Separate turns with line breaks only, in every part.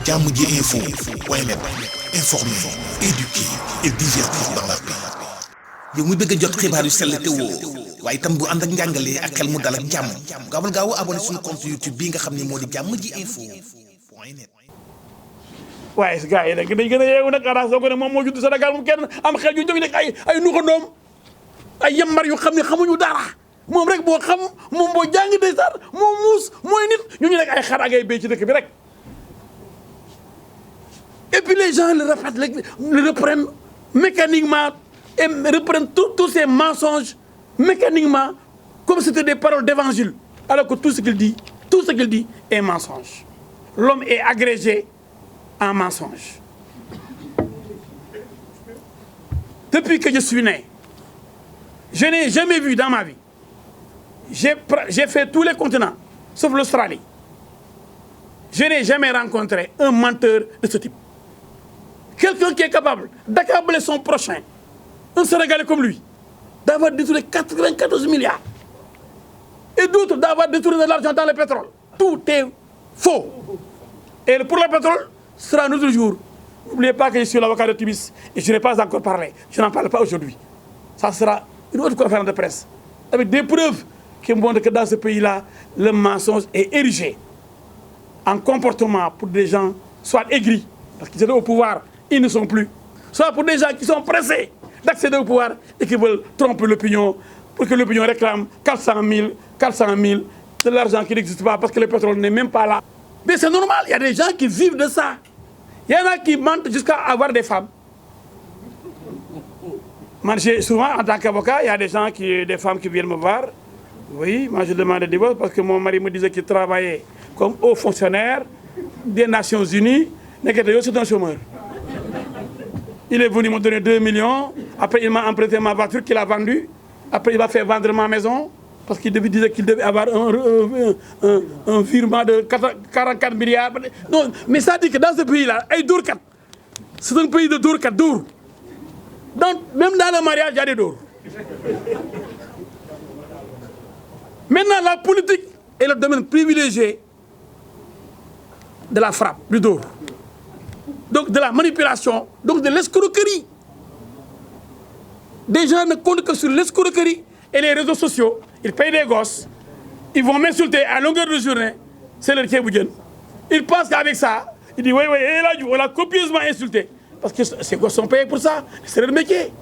Jamm ji info point net, informer, éduquer et divertir dans la paix. yow mu bëgg a jot xibaar yu sell te woo waaye itam bu ànd ak njàngalee ak xel mu dal ak jàmm gaawal gaaw abonné suñu compte YouTube bii nga xam ne moo di Jamm ji info point net.
waaye si gars yi nag dañ gën a yeewu nag xanaa soo ko ne moom moo judd Sénégal moom kenn am xel yu jóg nekk ay nuxandoom ay yambar yu xam ne xamuñu dara moom rek boo xam moom boo jàng day sar moom muus mooy nit ñu nekk ay xar ak ay béy ci dëkk bi rek. Et puis les gens le répètent, le reprennent mécaniquement et reprennent tous ces mensonges mécaniquement comme si c'était des paroles d'évangile. Alors que tout ce qu'il dit est mensonge. L'homme est agrégé en mensonge. Depuis que je suis né, je n'ai jamais vu dans ma vie. J'ai fait tous les continents, sauf l'Australie. Je n'ai jamais rencontré un menteur de ce type. Quelqu'un qui est capable d'accabler son prochain, un Sénégalais comme lui, d'avoir détourné 94 milliards et d'autres d'avoir détourné de l'argent dans le pétrole. Tout est faux. Et pour le pétrole, ce sera un autre jour. N'oubliez pas que je suis l'avocat de Timis et je n'ai pas encore parlé. Je n'en parle pas aujourd'hui. Ça sera une autre conférence de presse avec des preuves qui montrent que dans ce pays-là, le mensonge est érigé en comportement pour des gens soit aigris, parce qu'ils étaient au pouvoir, ils ne sont plus. Soit pour des gens qui sont pressés d'accéder au pouvoir et qui veulent tromper l'opinion pour que l'opinion réclame 400 000 de l'argent qui n'existe pas parce que le pétrole n'est même pas là. Mais c'est normal, il y a des gens qui vivent de ça. Il y en a qui mentent jusqu'à avoir des femmes. Moi, souvent, en tant qu'avocat, il y a des femmes qui viennent me voir. Oui, moi je demande le divorce parce que mon mari me disait qu'il travaillait comme haut fonctionnaire des Nations Unies. C'est un chômeur. Il est venu me donner 2 millions. Après, il m'a emprunté ma voiture qu'il a vendue. Après, il m'a fait vendre ma maison parce qu'il disait qu'il devait avoir un virement de 44 milliards. Non, mais ça dit que dans ce pays-là, c'est un pays de Dourkat. Donc, même dans le mariage, il y a des Dour. Maintenant, la politique est le domaine privilégié de la frappe, du Dour. Donc de la manipulation, donc de l'escroquerie. Des gens ne comptent que sur l'escroquerie et les réseaux sociaux. Ils payent des gosses, ils vont m'insulter à longueur de journée. C'est leur Kéboudienne. Ils pensent qu'avec ça, ils disent oui, et là, on l'a copieusement insulté. Parce que ces gosses sont payés pour ça, c'est leur métier.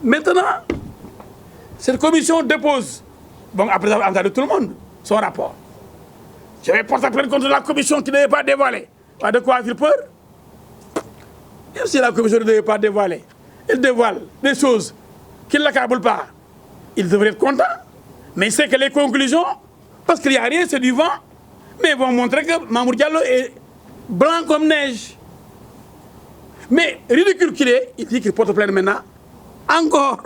Maintenant, cette commission dépose, bon, après avoir entendu tout le monde, son rapport. Je vais porter plainte contre la commission qui ne devait pas dévoiler. Pas de quoi a-t-il peur? Même si la commission ne devait pas dévoiler, elle dévoile des choses qui ne l'accablent pas. Il devrait être content. Mais il sait que les conclusions, parce qu'il n'y a rien, c'est du vent, mais ils vont montrer que Mamour Diallo est blanc comme neige. Mais ridicule qu'il est, il dit qu'il porte plainte maintenant, encore,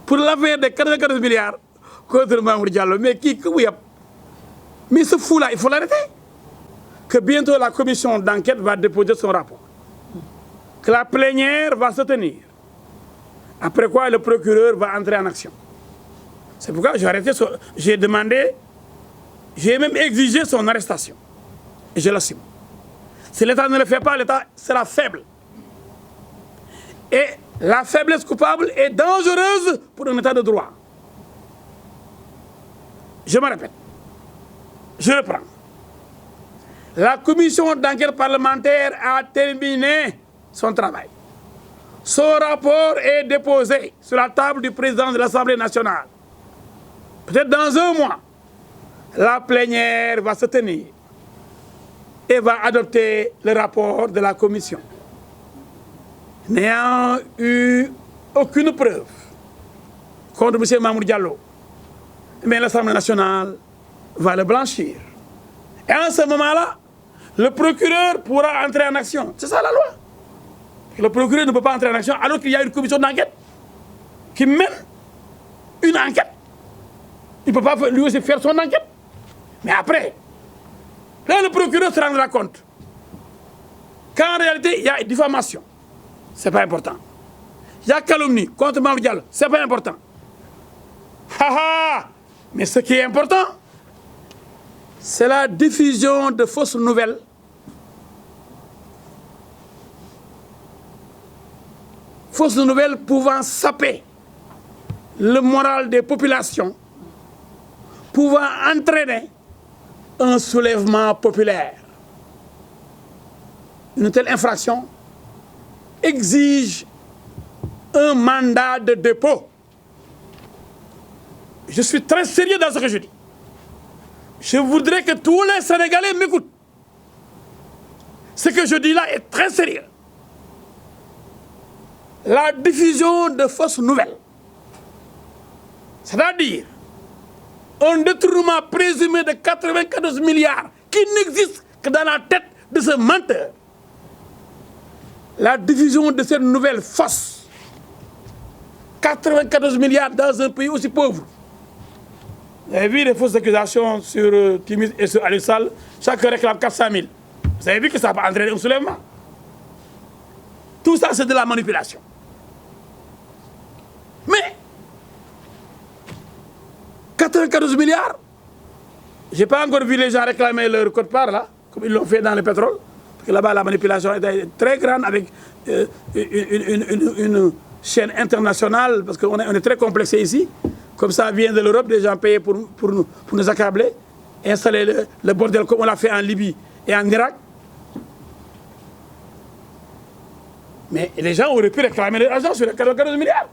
pour l'affaire de 94 milliards contre Mamour Diallo. Mais qui, mais ce fou-là, il faut l'arrêter. Que bientôt la commission d'enquête va déposer son rapport. Que la plénière va se tenir. Après quoi, le procureur va entrer en action. C'est pourquoi j'ai demandé, j'ai même exigé son arrestation. Et je l'assume. Si l'État ne le fait pas, l'État sera faible. Et la faiblesse coupable est dangereuse pour un État de droit. Je me répète. Je reprends. La commission d'enquête parlementaire a terminé son travail. Son rapport est déposé sur la table du président de l'Assemblée nationale. Peut-être dans un mois, la plénière va se tenir et va adopter le rapport de la commission. N'ayant eu aucune preuve contre M. Mamour Diallo, mais l'Assemblée nationale va le blanchir. Et en ce moment-là, le procureur pourra entrer en action. C'est ça la loi. Le procureur ne peut pas entrer en action alors qu'il y a une commission d'enquête qui mène une enquête. Il ne peut pas lui aussi faire son enquête. Mais après, là, le procureur se rendra compte qu'en réalité, il y a une diffamation. Ce n'est pas important. Il y a calomnie contre Mamour Diallo. Ce n'est pas important. Mais ce qui est important, c'est la diffusion de fausses nouvelles pouvant saper le moral des populations, pouvant entraîner un soulèvement populaire. Une telle infraction exige un mandat de dépôt. Je suis très sérieux dans ce que je dis. Je voudrais que tous les Sénégalais m'écoutent. Ce que je dis là est très sérieux. La diffusion de fausses nouvelles, c'est-à-dire un détournement présumé de 94 milliards qui n'existe que dans la tête de ce menteur. La diffusion de cette nouvelle fausse, 94 milliards dans un pays aussi pauvre. Vous avez vu les fausses accusations sur Timis et sur Aliou Sall, chacun réclame 400 000. Vous avez vu que ça va entraîner un soulèvement. Tout ça, c'est de la manipulation. Mais 94 milliards, je n'ai pas encore vu les gens réclamer leur quote-part là, comme ils l'ont fait dans le pétrole. Parce que là-bas, la manipulation est très grande avec une chaîne internationale, parce qu'on est très complexé ici. Comme ça vient de l'Europe, des gens payés pour nous accabler, installer le bordel comme on l'a fait en Libye et en Irak. Mais les gens auraient pu réclamer leur argent sur les 94 milliards.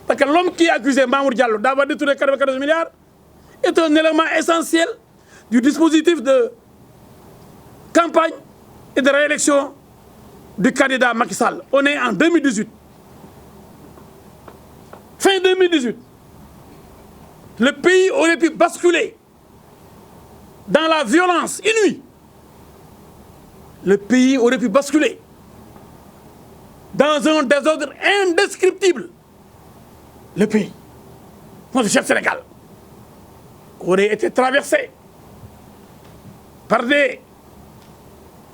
Parce que l'homme qui a accusé Mamour Diallo d'avoir détourné 94 milliards est un élément essentiel du dispositif de campagne et de réélection du candidat Macky Sall. On est en 2018. Fin 2018. Le pays aurait pu basculer dans la violence inouïe. Le pays aurait pu basculer dans un désordre indescriptible. Le pays, notre cher Sénégal, aurait été traversé par des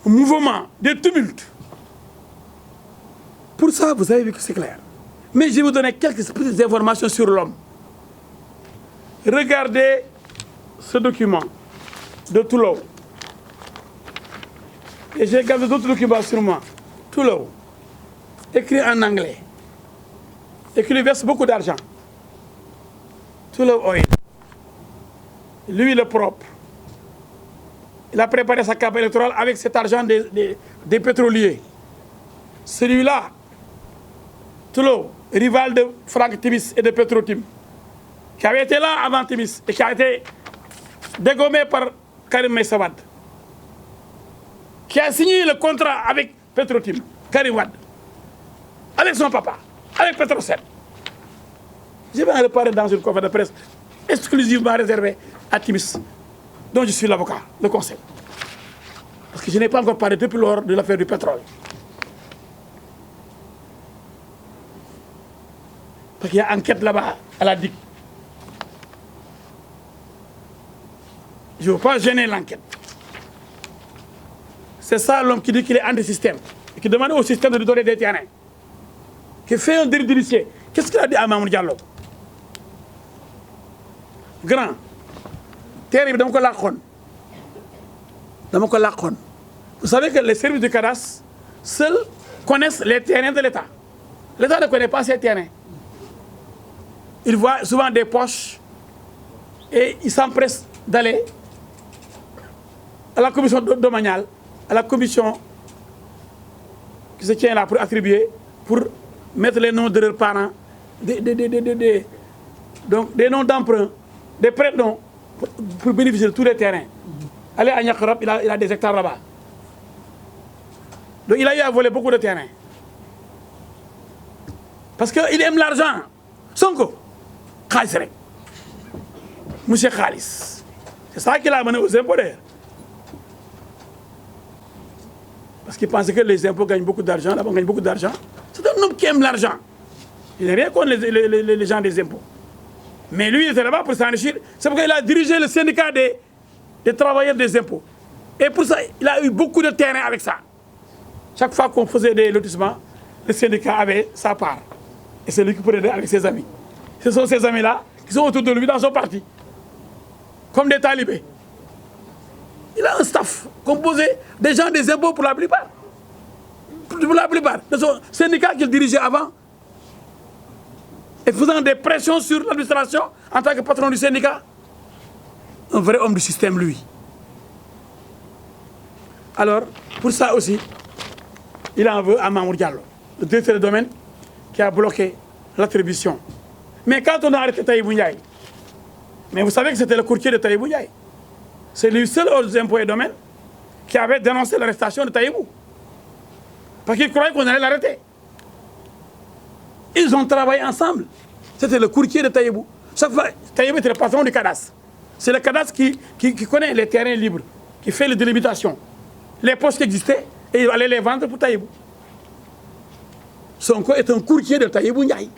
mouvements, des tumultes. Pour ça, vous avez vu que c'est clair. Mais je vais vous donner quelques petites informations sur l'homme. Regardez ce document de Toulon. Et j'ai gardé d'autres documents sur moi. Toulon, écrit en anglais. Et qui lui verse beaucoup d'argent. Tout le oil. Lui, le propre. Il a préparé sa campagne électorale avec cet argent des pétroliers. Celui-là, Toulon, rival de Franck Timis et de Petrotim, qui avait été là avant Timis et qui a été dégommé par Karim Meïssa Wade, qui a signé le contrat avec Petrotim, Karim Wade, avec son papa, avec Petrosen. Je vais en reparler dans une conférence de presse exclusivement réservée à Timis, dont je suis l'avocat, le conseil. Parce que je n'ai pas encore parlé depuis lors de l'affaire du pétrole. Parce qu'il y a enquête là-bas à la DIC. Je ne veux pas gêner l'enquête. C'est ça l'homme qui dit qu'il est anti-système et qui demande au système de lui donner des terrains. Qui fait un délit d'huissier. Qu'est-ce qu'il a dit à Mamour Diallo? Grand, terre bi dama ko làqoon. Vous savez que les services du cadastre seuls connaissent les terrains de l'État. L'État ne connaît pas ces terrains. Il voit souvent des poches et il s'empresse d'aller à la commission domaniale, à la commission qui se tient là pour attribuer, pour mettre les noms de leurs parents, donc des noms d'emprunt, des prêts-noms pour bénéficier de tous les terrains. Allez à Niakarab, il a des hectares là-bas. Donc il a eu à voler beaucoup de terrains. Parce qu'il aime l'argent. Sonko, Khalis rek. Monsieur Khalis. C'est ça qu'il a mené aux impôts d'ailleurs. Parce qu'il pensait que les impôts gagnent beaucoup d'argent, là-bas on gagne beaucoup d'argent. C'est un homme qui aime l'argent. Il n'est rien contre les gens des impôts. Mais lui, il était là-bas pour s'enrichir. C'est pourquoi il a dirigé le syndicat des travailleurs des impôts. Et pour ça, il a eu beaucoup de terrain avec ça. Chaque fois qu'on faisait des lotissements, le syndicat avait sa part. Et c'est lui qui prenait avec ses amis. Ce sont ces amis-là qui sont autour de lui dans son parti. Comme des talibés. Il a un staff composé des gens des impôts pour la plupart. Pour la plupart de son syndicat qu'il dirigeait avant. Et faisant des pressions sur l'administration en tant que patron du syndicat. Un vrai homme du système, lui. Alors, pour ça aussi, il en veut à Mamour Diallo, le directeur de domaine, qui a bloqué l'attribution. Mais quand on a arrêté Taïbou Ndiaye, mais vous savez que c'était le courtier de Taïbou Ndiaye. C'est lui seul aux impôts et domaines qui avait dénoncé l'arrestation de Taïbou. Parce qu'il croyait qu'on allait l'arrêter. Ils ont travaillé ensemble. C'était le courtier de Taïbou. Chaque fois, Taïbou était le patron du cadastre. C'est le cadastre qui connaît les terrains libres, qui fait les délimitations, les postes qui existaient, et il allait les vendre pour Taïbou. Sonko est un courtier de Taïbou Ndiaye.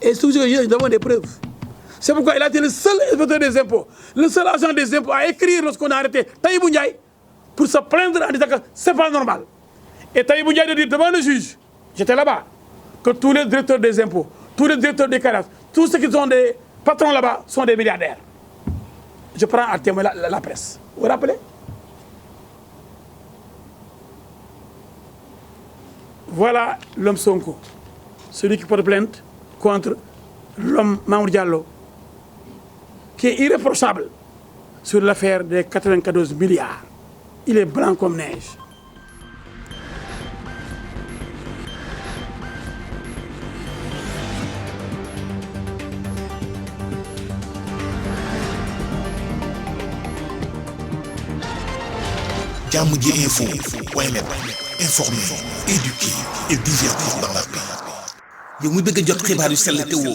Et toujours, nous avons des preuves. C'est pourquoi il a été le seul inspecteur des impôts, le seul agent des impôts à écrire lorsqu'on a arrêté Taïbou Ndiaye pour se plaindre en disant que ce n'est pas normal. Et Taïbou Ndiaye de dire devant le juge, j'étais là-bas, que tous les directeurs des impôts, tous les directeurs des cadastres, tous ceux qui sont des patrons là-bas sont des milliardaires. Je prends à témoin la presse. Vous vous rappelez? Voilà l'homme Sonko, celui qui porte plainte contre l'homme Mamour Diallo, qui est irréprochable sur l'affaire des 94 milliards. Il est blanc comme neige.
Diamji Info point net, informer, éduquer et divertir dans la paix. yow mi bëgg a jot xibaar yu sell te woo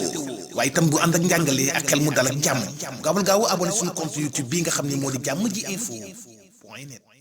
waaye itam bu ànd ak njàngalee ak xel mu dal ak jàmm gaawal gaaw abonné suñu compte YouTube bii nga xam ne moo di Diamji Info point net.